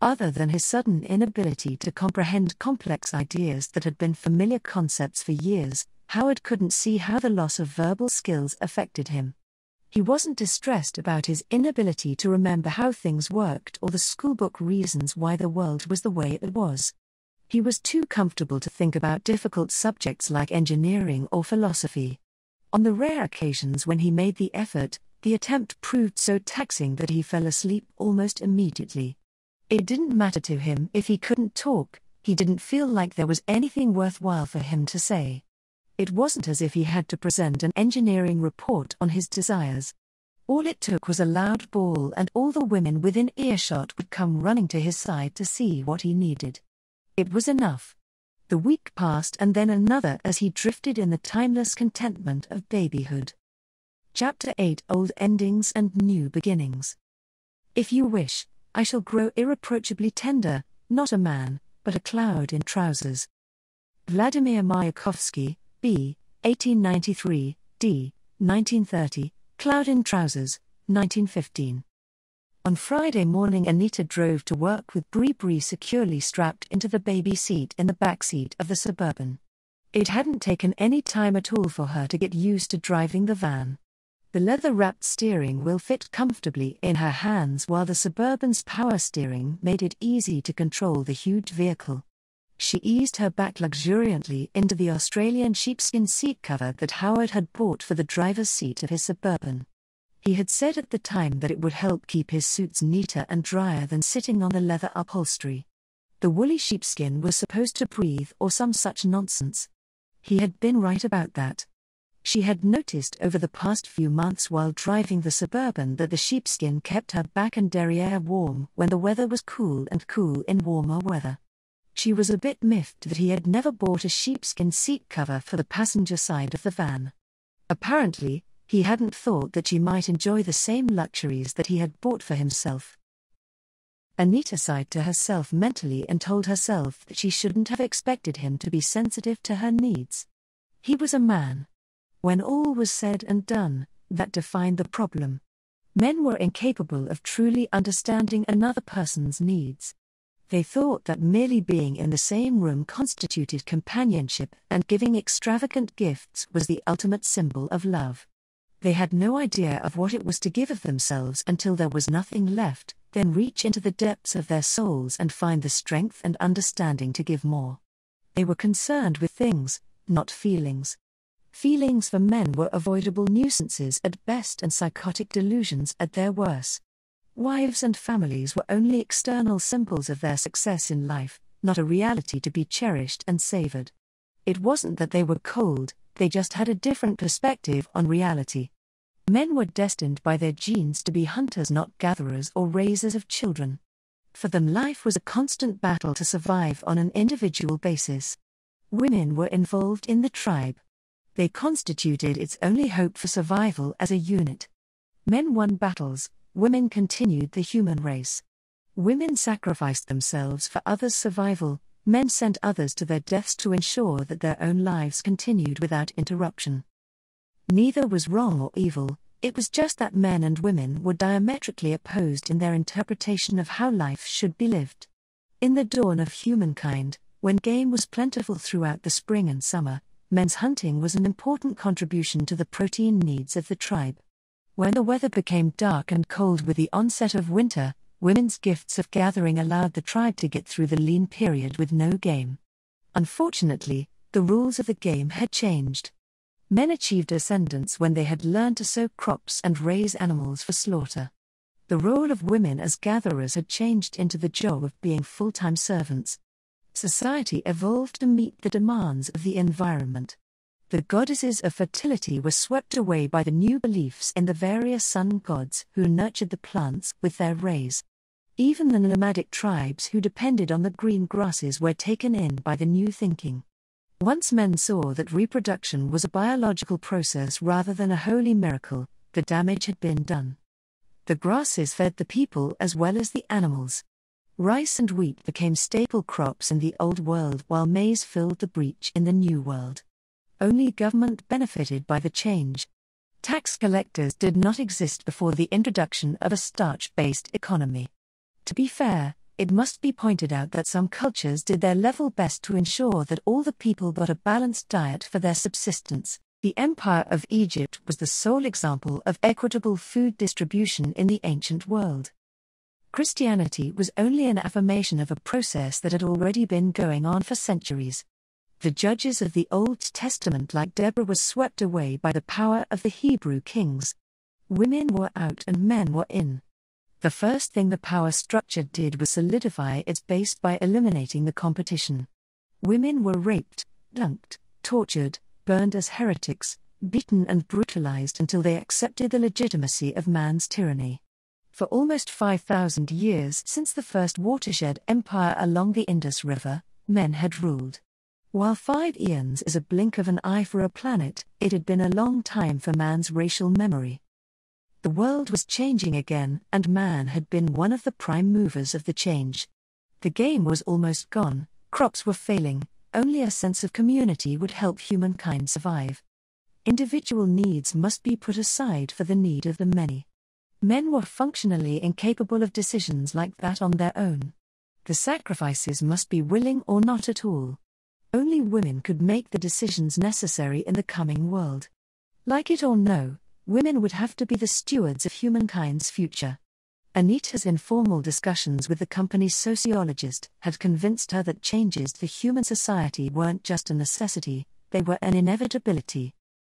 Other than his sudden inability to comprehend complex ideas that had been familiar concepts for years, Howard couldn't see how the loss of verbal skills affected him. He wasn't distressed about his inability to remember how things worked or the schoolbook reasons why the world was the way it was. He was too comfortable to think about difficult subjects like engineering or philosophy. On the rare occasions when he made the effort, the attempt proved so taxing that he fell asleep almost immediately. It didn't matter to him if he couldn't talk, he didn't feel like there was anything worthwhile for him to say. It wasn't as if he had to present an engineering report on his desires. All it took was a loud bawl and all the women within earshot would come running to his side to see what he needed. It was enough. The week passed and then another as he drifted in the timeless contentment of babyhood. Chapter 8: Old Endings and New Beginnings. If you wish, I shall grow irreproachably tender, not a man, but a cloud in trousers. Vladimir Mayakovsky, B. 1893, D. 1930, Cloud in Trousers, 1915. On Friday morning Anita drove to work with Bri securely strapped into the baby seat in the back seat of the Suburban. It hadn't taken any time at all for her to get used to driving the van. The leather-wrapped steering wheel fit comfortably in her hands while the Suburban's power steering made it easy to control the huge vehicle. She eased her back luxuriantly into the Australian sheepskin seat cover that Howard had bought for the driver's seat of his Suburban. He had said at the time that it would help keep his suits neater and drier than sitting on the leather upholstery. The woolly sheepskin was supposed to breathe or some such nonsense. He had been right about that. She had noticed over the past few months while driving the Suburban that the sheepskin kept her back and derriere warm when the weather was cool in warmer weather. She was a bit miffed that he had never bought a sheepskin seat cover for the passenger side of the van. Apparently, he hadn't thought that she might enjoy the same luxuries that he had bought for himself. Anita sighed to herself mentally and told herself that she shouldn't have expected him to be sensitive to her needs. He was a man. When all was said and done, that defined the problem. Men were incapable of truly understanding another person's needs. They thought that merely being in the same room constituted companionship, and giving extravagant gifts was the ultimate symbol of love. They had no idea of what it was to give of themselves until there was nothing left, then reach into the depths of their souls and find the strength and understanding to give more. They were concerned with things, not feelings. Feelings for men were avoidable nuisances at best and psychotic delusions at their worst. Wives and families were only external symbols of their success in life, not a reality to be cherished and savored. It wasn't that they were cold, they just had a different perspective on reality. Men were destined by their genes to be hunters, not gatherers or raisers of children. For them, life was a constant battle to survive on an individual basis. Women were involved in the tribe. They constituted its only hope for survival as a unit. Men won battles, women continued the human race. Women sacrificed themselves for others' survival, men sent others to their deaths to ensure that their own lives continued without interruption. Neither was wrong or evil, it was just that men and women were diametrically opposed in their interpretation of how life should be lived. In the dawn of humankind, when game was plentiful throughout the spring and summer, men's hunting was an important contribution to the protein needs of the tribe. When the weather became dark and cold with the onset of winter, women's gifts of gathering allowed the tribe to get through the lean period with no game. Unfortunately, the rules of the game had changed. Men achieved ascendance when they had learned to sow crops and raise animals for slaughter. The role of women as gatherers had changed into the job of being full-time servants. Society evolved to meet the demands of the environment. The goddesses of fertility were swept away by the new beliefs in the various sun gods who nurtured the plants with their rays. Even the nomadic tribes who depended on the green grasses were taken in by the new thinking. Once men saw that reproduction was a biological process rather than a holy miracle, the damage had been done. The grasses fed the people as well as the animals. Rice and wheat became staple crops in the Old World while maize filled the breach in the New World. Only government benefited by the change. Tax collectors did not exist before the introduction of a starch-based economy. To be fair, It must be pointed out that some cultures did their level best to ensure that all the people got a balanced diet for their subsistence. The Empire of Egypt was the sole example of equitable food distribution in the ancient world. Christianity was only an affirmation of a process that had already been going on for centuries. The judges of the Old Testament, like Deborah, were swept away by the power of the Hebrew kings. Women were out and men were in. The first thing the power structure did was solidify its base by eliminating the competition. Women were raped, dunked, tortured, burned as heretics, beaten and brutalized until they accepted the legitimacy of man's tyranny. For almost 5,000 years since the first watershed empire along the Indus River, men had ruled. While 5 eons is a blink of an eye for a planet, it had been a long time for man's racial memory. The world was changing again, and man had been one of the prime movers of the change. The game was almost gone, crops were failing, only a sense of community would help humankind survive. Individual needs must be put aside for the need of the many. Men were functionally incapable of decisions like that on their own. The sacrifices must be willing or not at all. Only women could make the decisions necessary in the coming world. Like it or no, women would have to be the stewards of humankind's future. Anita's informal discussions with the company's sociologist had convinced her that changes to human society weren't just a necessity, they were an inevitability.